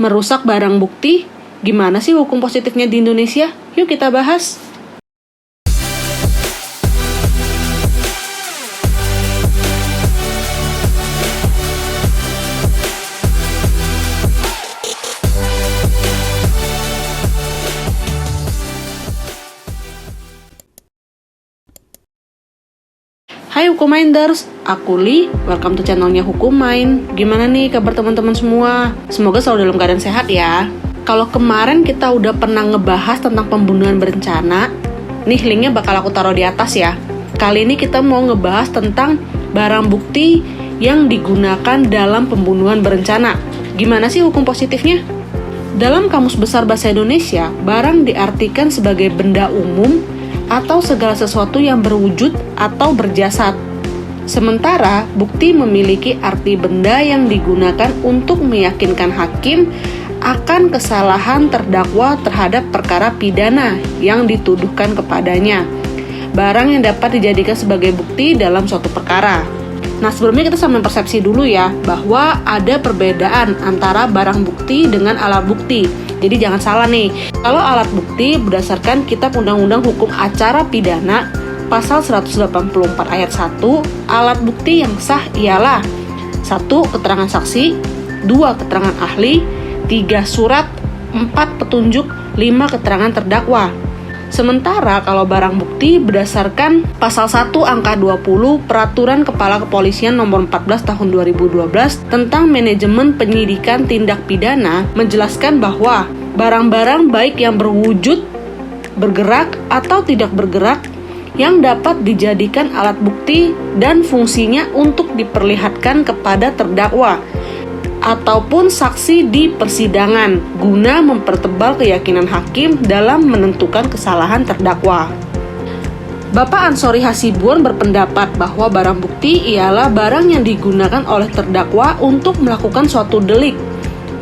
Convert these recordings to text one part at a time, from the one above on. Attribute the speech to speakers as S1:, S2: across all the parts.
S1: merusak barang bukti. Gimana sih hukum positifnya di Indonesia? Yuk kita bahas. Hai Hukum Minders, aku Li, welcome to channelnya Hukum Mind. Gimana nih kabar teman-teman semua? Semoga selalu dalam keadaan sehat ya. Kalau kemarin kita udah pernah ngebahas tentang pembunuhan berencana, nih linknya bakal aku taruh di atas ya. Kali ini kita mau ngebahas tentang barang bukti yang digunakan dalam pembunuhan berencana. Gimana sih hukum positifnya? Dalam Kamus Besar Bahasa Indonesia, barang diartikan sebagai benda umum atau segala sesuatu yang berwujud atau berjasad. Sementara bukti memiliki arti benda yang digunakan untuk meyakinkan hakim akan kesalahan terdakwa terhadap perkara pidana yang dituduhkan kepadanya. Barang yang dapat dijadikan sebagai bukti dalam suatu perkara. Nah, sebelumnya kita sama persepsi dulu ya, bahwa ada perbedaan antara barang bukti dengan alat bukti. Jadi jangan salah nih, kalau alat bukti berdasarkan Kitab Undang-Undang Hukum Acara Pidana Pasal 184 ayat 1, alat bukti yang sah ialah 1. Keterangan saksi, 2. Keterangan ahli, 3. Surat, 4. Petunjuk, 5. Keterangan terdakwa. Sementara kalau barang bukti berdasarkan Pasal 1 angka 20 Peraturan Kepala Kepolisian Nomor 14 Tahun 2012 tentang manajemen penyidikan tindak pidana menjelaskan bahwa barang-barang baik yang berwujud, bergerak atau tidak bergerak yang dapat dijadikan alat bukti dan fungsinya untuk diperlihatkan kepada terdakwa ataupun saksi di persidangan guna mempertebal keyakinan hakim dalam menentukan kesalahan terdakwa. Bapak Ansori Hasibuan berpendapat bahwa barang bukti ialah barang yang digunakan oleh terdakwa untuk melakukan suatu delik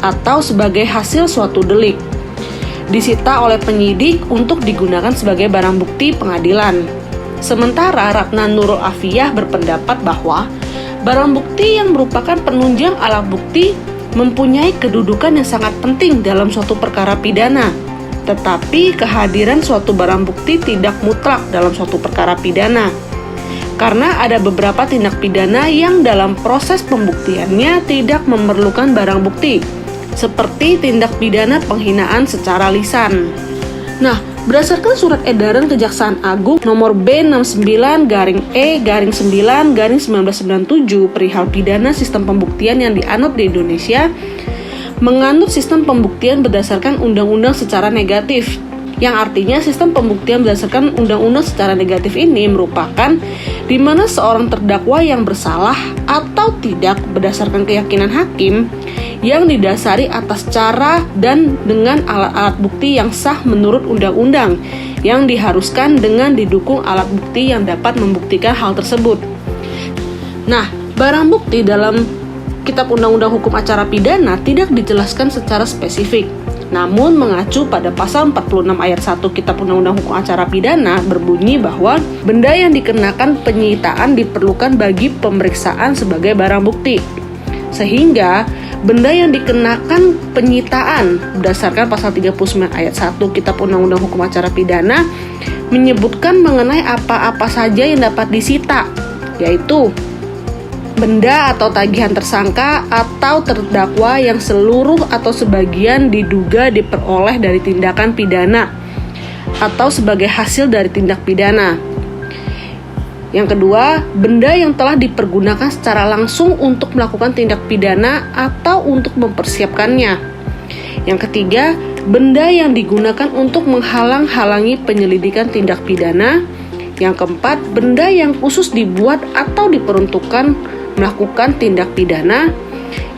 S1: atau sebagai hasil suatu delik, disita oleh penyidik untuk digunakan sebagai barang bukti pengadilan. Sementara Ratna Nurul Afiyah berpendapat bahwa barang bukti yang merupakan penunjang alat bukti mempunyai kedudukan yang sangat penting dalam suatu perkara pidana. Tetapi kehadiran suatu barang bukti tidak mutlak dalam suatu perkara pidana. Karena ada beberapa tindak pidana yang dalam proses pembuktiannya tidak memerlukan barang bukti, seperti tindak pidana penghinaan secara lisan. Nah, berdasarkan Surat Edaran Kejaksaan Agung nomor B69/E/9/1997 perihal pidana sistem pembuktian yang dianut di Indonesia, menganut sistem pembuktian berdasarkan undang-undang secara negatif. Yang artinya sistem pembuktian berdasarkan undang-undang secara negatif ini merupakan di mana seorang terdakwa yang bersalah atau tidak berdasarkan keyakinan hakim yang didasari atas cara dan dengan alat-alat bukti yang sah menurut undang-undang yang diharuskan dengan didukung alat bukti yang dapat membuktikan hal tersebut. Nah, barang bukti dalam Kitab Undang-Undang Hukum Acara Pidana tidak dijelaskan secara spesifik, namun mengacu pada pasal 46 ayat 1 Kitab Undang-Undang Hukum Acara Pidana berbunyi bahwa benda yang dikenakan penyitaan diperlukan bagi pemeriksaan sebagai barang bukti. Sehingga benda yang dikenakan penyitaan berdasarkan pasal 39 ayat 1 Kitab Undang-Undang Hukum Acara Pidana menyebutkan mengenai apa-apa saja yang dapat disita, yaitu benda atau tagihan tersangka atau terdakwa yang seluruh atau sebagian diduga diperoleh dari tindakan pidana atau sebagai hasil dari tindak pidana. Yang kedua, benda yang telah dipergunakan secara langsung untuk melakukan tindak pidana atau untuk mempersiapkannya. Yang ketiga, benda yang digunakan untuk menghalang-halangi penyelidikan tindak pidana. Yang keempat, benda yang khusus dibuat atau diperuntukkan melakukan tindak pidana.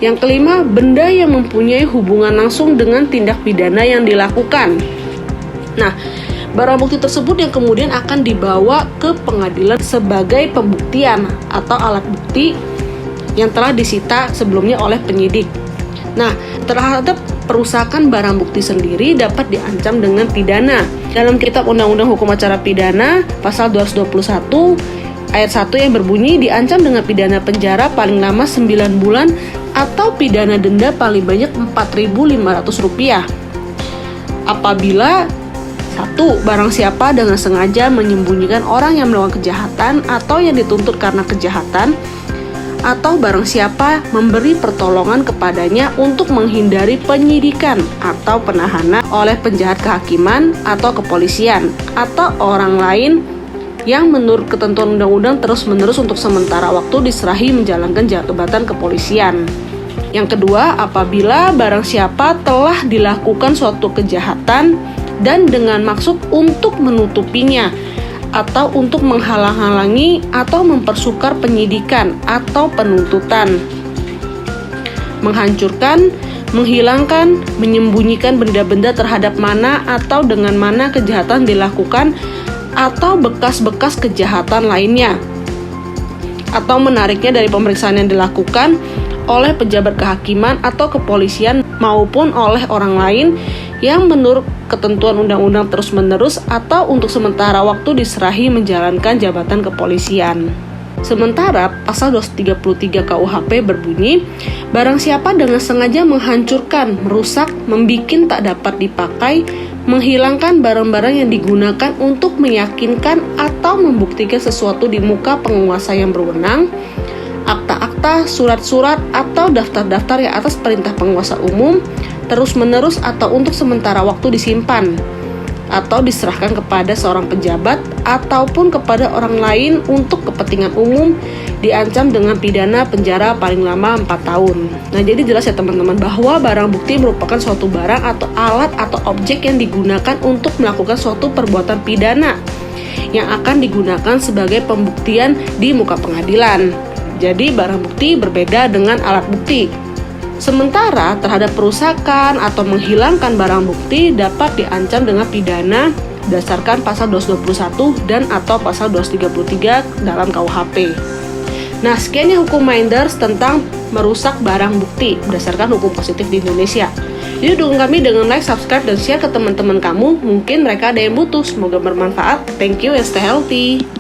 S1: Yang kelima, benda yang mempunyai hubungan langsung dengan tindak pidana yang dilakukan. Nah, barang bukti tersebut yang kemudian akan dibawa ke pengadilan sebagai pembuktian atau alat bukti yang telah disita sebelumnya oleh penyidik. Nah, terhadap perusakan barang bukti sendiri dapat diancam dengan pidana. Dalam Kitab Undang-Undang Hukum Acara Pidana pasal 221 ayat 1 yang berbunyi diancam dengan pidana penjara paling lama 9 bulan atau pidana denda paling banyak Rp4.500. Apabila 1. Barang siapa dengan sengaja menyembunyikan orang yang melakukan kejahatan atau yang dituntut karena kejahatan, atau barang siapa memberi pertolongan kepadanya untuk menghindari penyidikan atau penahanan oleh penjahat kehakiman atau kepolisian atau orang lain yang menurut ketentuan undang-undang terus-menerus untuk sementara waktu diserahi menjalankan jabatan kepolisian. Yang kedua, apabila barang siapa telah dilakukan suatu kejahatan dan dengan maksud untuk menutupinya atau untuk menghalang-halangi atau mempersukar penyidikan atau penuntutan, menghancurkan, menghilangkan, menyembunyikan benda-benda terhadap mana atau dengan mana kejahatan dilakukan atau bekas-bekas kejahatan lainnya, atau menariknya dari pemeriksaan yang dilakukan oleh pejabat kehakiman atau kepolisian maupun oleh orang lain yang menurut ketentuan undang-undang terus-menerus atau untuk sementara waktu diserahi menjalankan jabatan kepolisian. Sementara pasal 233 KUHP berbunyi, barang siapa dengan sengaja menghancurkan, merusak, membikin tak dapat dipakai, menghilangkan barang-barang yang digunakan untuk meyakinkan atau membuktikan sesuatu di muka penguasa yang berwenang, akta-akta, surat-surat, atau daftar-daftar yang atas perintah penguasa umum, terus-menerus atau untuk sementara waktu disimpan atau diserahkan kepada seorang pejabat ataupun kepada orang lain untuk kepentingan umum, diancam dengan pidana penjara paling lama 4 tahun. Nah, jadi jelas ya teman-teman bahwa barang bukti merupakan suatu barang atau alat atau objek yang digunakan untuk melakukan suatu perbuatan pidana yang akan digunakan sebagai pembuktian di muka pengadilan. Jadi barang bukti berbeda dengan alat bukti. Sementara terhadap perusakan atau menghilangkan barang bukti dapat diancam dengan pidana berdasarkan pasal 221 dan atau pasal 233 dalam KUHP. Nah, sekian ya hukum Minders tentang merusak barang bukti berdasarkan hukum positif di Indonesia. Jadi dukung kami dengan like, subscribe, dan share ke teman-teman kamu. Mungkin mereka ada yang butuh. Semoga bermanfaat. Thank you and stay healthy.